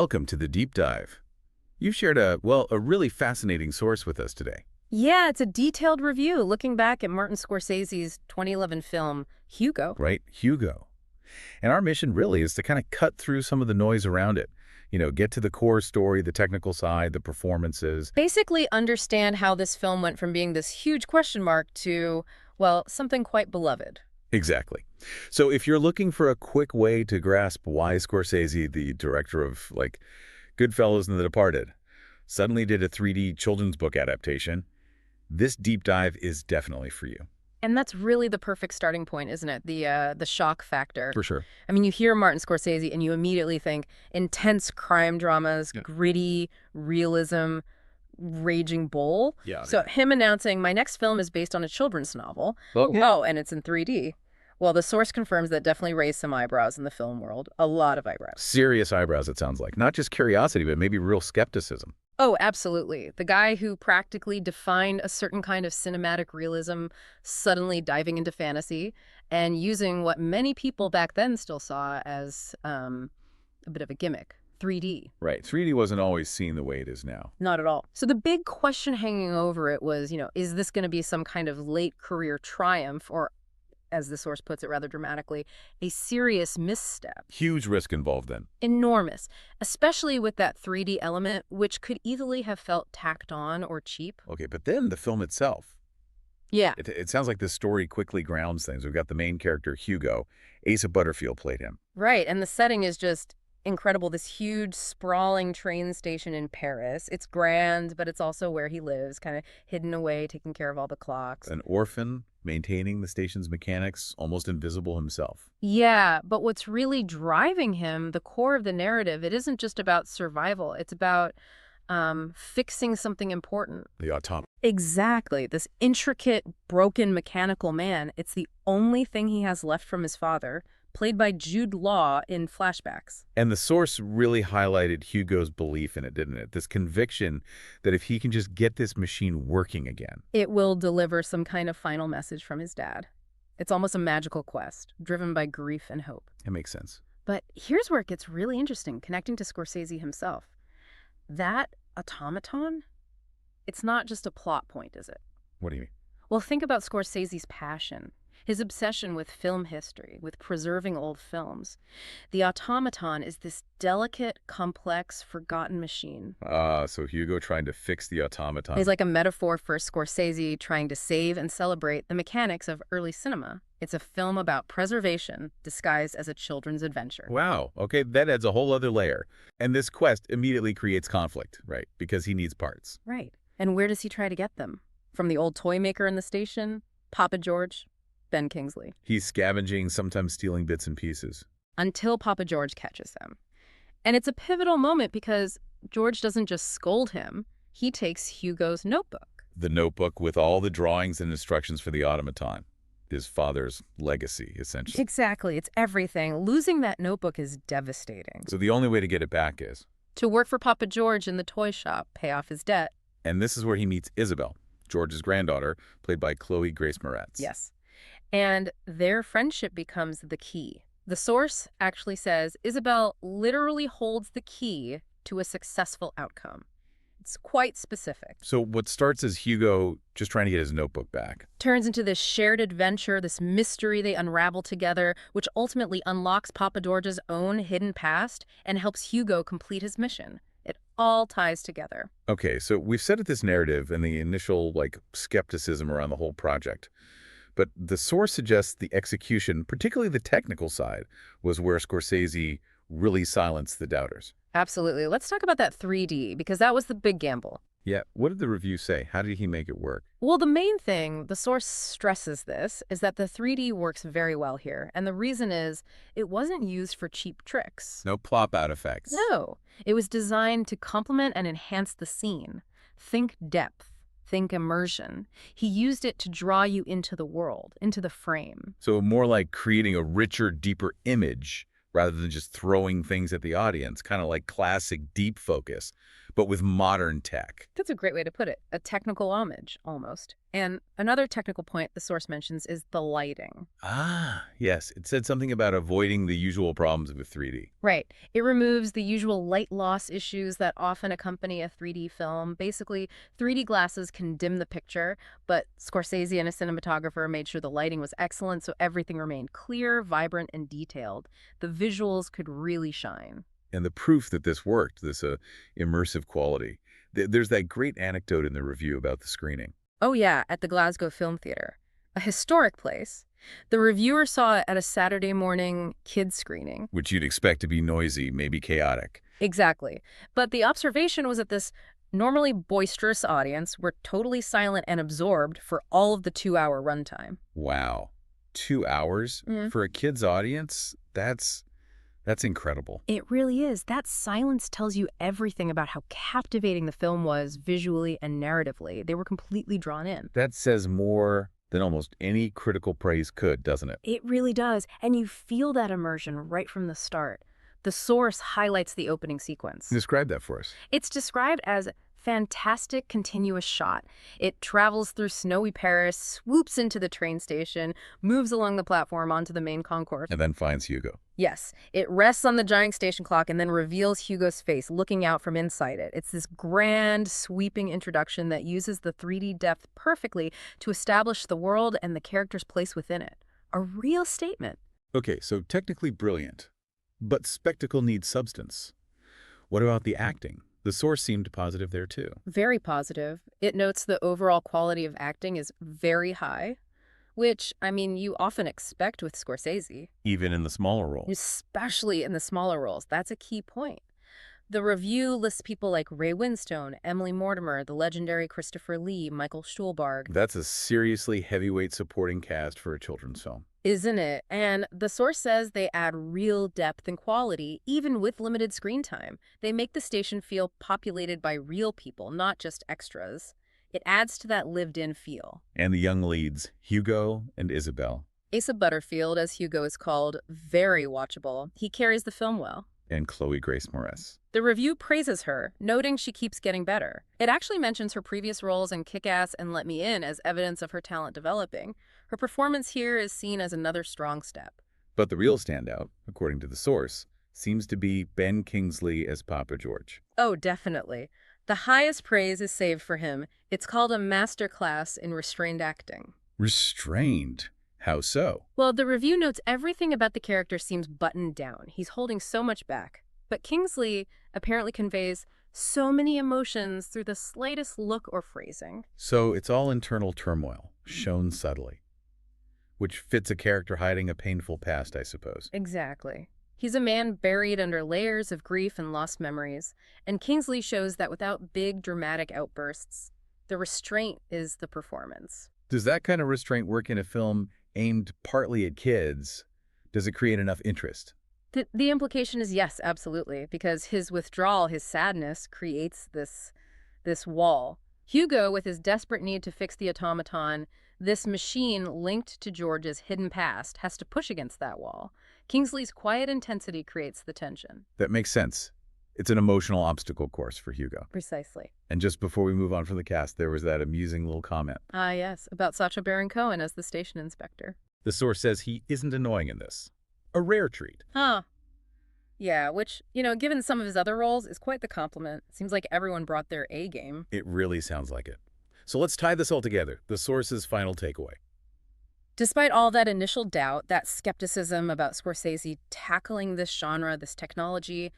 welcome to the Deep Dive. You've shared a really fascinating source with us today. Yeah, it's a detailed review looking back at Martin Scorsese's 2011 film, Hugo. Right, Hugo. And our mission really is to kind of cut through some of the noise around it. Get to the core story, the technical side, the performances. Basically understand how this film went from being this huge question mark to, well, something quite beloved. Exactly. So if you're looking for a quick way to grasp why Scorsese, the director of, Goodfellas and The Departed, suddenly did a 3D children's book adaptation, this deep dive is definitely for you. And that's really the perfect starting point, isn't it? The shock factor. For sure. I mean, you hear Martin Scorsese and you immediately think intense crime dramas, gritty realism, raging bull. Yeah. So him announcing, my next film is based on a children's novel. Okay. Oh, and it's in 3D. Well, the source confirms that definitely raised some eyebrows in the film world. A lot of eyebrows. Serious eyebrows, it sounds like. Not just curiosity, but maybe real skepticism. Oh, absolutely. The guy who practically defined a certain kind of cinematic realism suddenly diving into fantasy and using what many people back then still saw as a bit of a gimmick. 3D. Right. 3D wasn't always seen the way it is now. Not at all. So the big question hanging over it was, is this going to be some kind of late career triumph or, as the source puts it rather dramatically, a serious misstep? Huge risk involved then. Enormous, especially with that 3D element, which could easily have felt tacked on or cheap. Okay, but then the film itself. Yeah. It sounds like this story quickly grounds things. We've got the main character, Hugo. Asa Butterfield played him. Right, and the setting is just incredible. This huge, sprawling train station in Paris. It's grand, but it's also where he lives, kind of hidden away, taking care of all the clocks. An orphan, maintaining the station's mechanics, almost invisible himself. Yeah, but what's really driving him, the core of the narrative, it isn't just about survival. It's about fixing something important. The automaton. Exactly. This intricate, broken mechanical man, it's the only thing he has left from his father, played by Jude Law in flashbacks. And the source really highlighted Hugo's belief in it, didn't it? This conviction that if he can just get this machine working again, it will deliver some kind of final message from his dad. It's almost a magical quest, driven by grief and hope. it makes sense. But here's where it gets really interesting, connecting to Scorsese himself. That automaton, it's not just a plot point, is it? What do you mean? Well, think about Scorsese's passion. His obsession with film history, with preserving old films. The automaton is this delicate, complex, forgotten machine. So Hugo trying to fix the automaton. He's like a metaphor for Scorsese trying to save and celebrate the mechanics of early cinema. It's a film about preservation disguised as a children's adventure. Wow. Okay, that adds a whole other layer. And this quest immediately creates conflict, right? Because he needs parts. Right. And where does he try to get them? From the old toy maker in the station? Papa George? Ben Kingsley. He's scavenging, sometimes stealing bits and pieces. Until Papa George catches him. And it's a pivotal moment because George doesn't just scold him. He takes Hugo's notebook. The notebook with all the drawings and instructions for the automaton. His father's legacy, essentially. Exactly. It's everything. Losing that notebook is devastating. So the only way to get it back is to work for Papa George in the toy shop, pay off his debt. And this is where he meets Isabelle, George's granddaughter, played by Chloe Grace Moretz. Yes. And their friendship becomes the key. The source actually says Isabelle literally holds the key to a successful outcome. It's quite specific. So what starts as Hugo just trying to get his notebook back Turns into this shared adventure, this mystery they unravel together, which ultimately unlocks Papa George's own hidden past and helps Hugo complete his mission. It all ties together. Okay, so we've set at this narrative and the initial, skepticism around the whole project. But the source suggests the execution, particularly the technical side, was where Scorsese really silenced the doubters. Absolutely. Let's talk about that 3D, because that was the big gamble. Yeah, what did the review say? How did he make it work? Well, the main thing, the source stresses this, is that the 3D works very well here. And the reason is it wasn't used for cheap tricks. No plop-out effects. No. It was designed to complement and enhance the scene. Think depth. Think immersion. He used it to draw you into the world, into the frame. So more like creating a richer, deeper image rather than just throwing things at the audience, kind of like classic deep focus. but with modern tech. That's a great way to put it. A technical homage, almost. And another technical point the source mentions is the lighting. Ah, yes. It said something about avoiding the usual problems with 3D. Right. It removes the usual light loss issues that often accompany a 3D film. Basically, 3D glasses can dim the picture, but Scorsese and a cinematographer made sure the lighting was excellent so everything remained clear, vibrant, and detailed. The visuals could really shine. And the proof that this worked, this immersive quality. There's that great anecdote in the review about the screening. Oh yeah, at the Glasgow Film Theatre. A historic place. The reviewer saw it at a Saturday morning kids screening. Which you'd expect to be noisy, maybe chaotic. Exactly. But the observation was that this normally boisterous audience were totally silent and absorbed for all of the 2-hour runtime. Wow. 2 hours? For a kid's audience? That's incredible. It really is. That silence tells you everything about how captivating the film was visually and narratively. They were completely drawn in. That says more than almost any critical praise could, doesn't it? It really does. And you feel that immersion right from the start. The source highlights the opening sequence. Describe that for us. It's described as fantastic continuous shot. It travels through snowy Paris, swoops into the train station, moves along the platform onto the main concourse. And then finds Hugo. Yes, it rests on the giant station clock and then reveals Hugo's face looking out from inside it. It's this grand, sweeping introduction that uses the 3D depth perfectly to establish the world and the character's place within it. A real statement. Okay, so technically brilliant, but spectacle needs substance. What about the acting? The source seemed positive there too. Very positive. It notes the overall quality of acting is very high, which, I mean, you often expect with Scorsese. Even in the smaller roles. Especially in the smaller roles. That's a key point. The review lists people like Ray Winstone, Emily Mortimer, the legendary Christopher Lee, Michael Stuhlbarg. That's a seriously heavyweight supporting cast for a children's film. Isn't it? And the source says they add real depth and quality, even with limited screen time. They make the station feel populated by real people, not just extras. It adds to that lived-in feel. And the young leads, Hugo and Isabelle. Asa Butterfield, as Hugo is called, very watchable. He carries the film well. And Chloe Grace Moretz. The review praises her, noting she keeps getting better. It actually mentions her previous roles in Kick-Ass and Let Me In as evidence of her talent developing. Her performance here is seen as another strong step. But the real standout, according to the source, seems to be Ben Kingsley as Papa George. Oh, definitely. The highest praise is saved for him. It's called a masterclass in restrained acting. Restrained? How so? Well, the review notes everything about the character seems buttoned down. He's holding so much back. But Kingsley apparently conveys so many emotions through the slightest look or phrasing. So it's all internal turmoil, shown subtly. Which fits a character hiding a painful past, I suppose. Exactly. He's a man buried under layers of grief and lost memories. And Kingsley shows that without big, dramatic outbursts, the restraint is the performance. Does that kind of restraint work in a film aimed partly at kids? Does it create enough interest? The implication is yes, absolutely, because his withdrawal, his sadness, creates this wall. Hugo, with his desperate need to fix the automaton, this machine linked to George's hidden past, has to push against that wall. Kingsley's quiet intensity creates the tension. That makes sense. It's an emotional obstacle course for Hugo. Precisely. And just before we move on from the cast, there was that amusing little comment. Ah, yes, about Sacha Baron Cohen as the station inspector. The source says he isn't annoying in this. A rare treat. Huh. Yeah, which, given some of his other roles, is quite the compliment. Seems like everyone brought their A game. It really sounds like it. So let's tie this all together. The source's final takeaway. Despite all that initial doubt, that skepticism about Scorsese tackling this genre, this technology,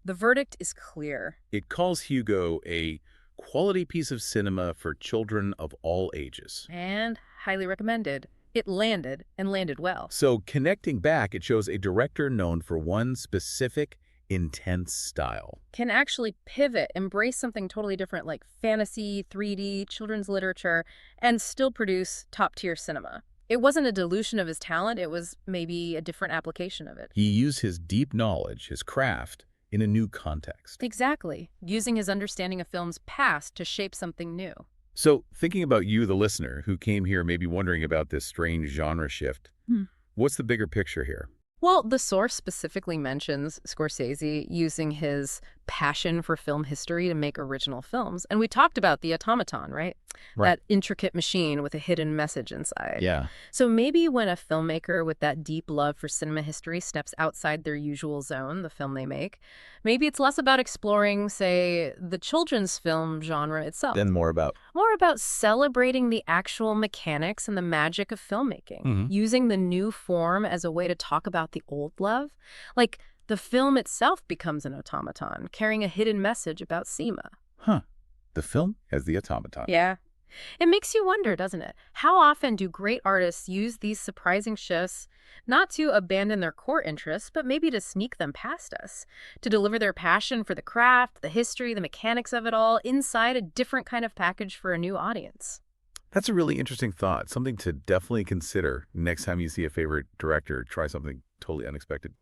the verdict is clear. It calls Hugo a quality piece of cinema for children of all ages. And highly recommended. It landed, and landed well. So connecting back, it shows a director known for one specific, intense style. Can actually pivot, embrace something totally different like fantasy, 3D, children's literature, and still produce top-tier cinema. It wasn't a dilution of his talent, it was maybe a different application of it. He used his deep knowledge, his craft, in a new context. Exactly. Using his understanding of film's past to shape something new. So, thinking about you, the listener, who came here maybe wondering about this strange genre shift, what's the bigger picture here? Well, the source specifically mentions Scorsese using his passion for film history to make original films. And we talked about the automaton, right? Right. That intricate machine with a hidden message inside. Yeah. So maybe when a filmmaker with that deep love for cinema history steps outside their usual zone, the film they make, maybe it's less about exploring, say, the children's film genre itself. Then more about. More about celebrating the actual mechanics and the magic of filmmaking, using the new form as a way to talk about the old love. Like, the film itself becomes an automaton, carrying a hidden message about cinema. Huh. The film as the automaton. Yeah. It makes you wonder, doesn't it? How often do great artists use these surprising shifts not to abandon their core interests, but maybe to sneak them past us, to deliver their passion for the craft, the history, the mechanics of it all inside a different kind of package for a new audience? That's a really interesting thought, something to definitely consider next time you see a favorite director try something totally unexpected.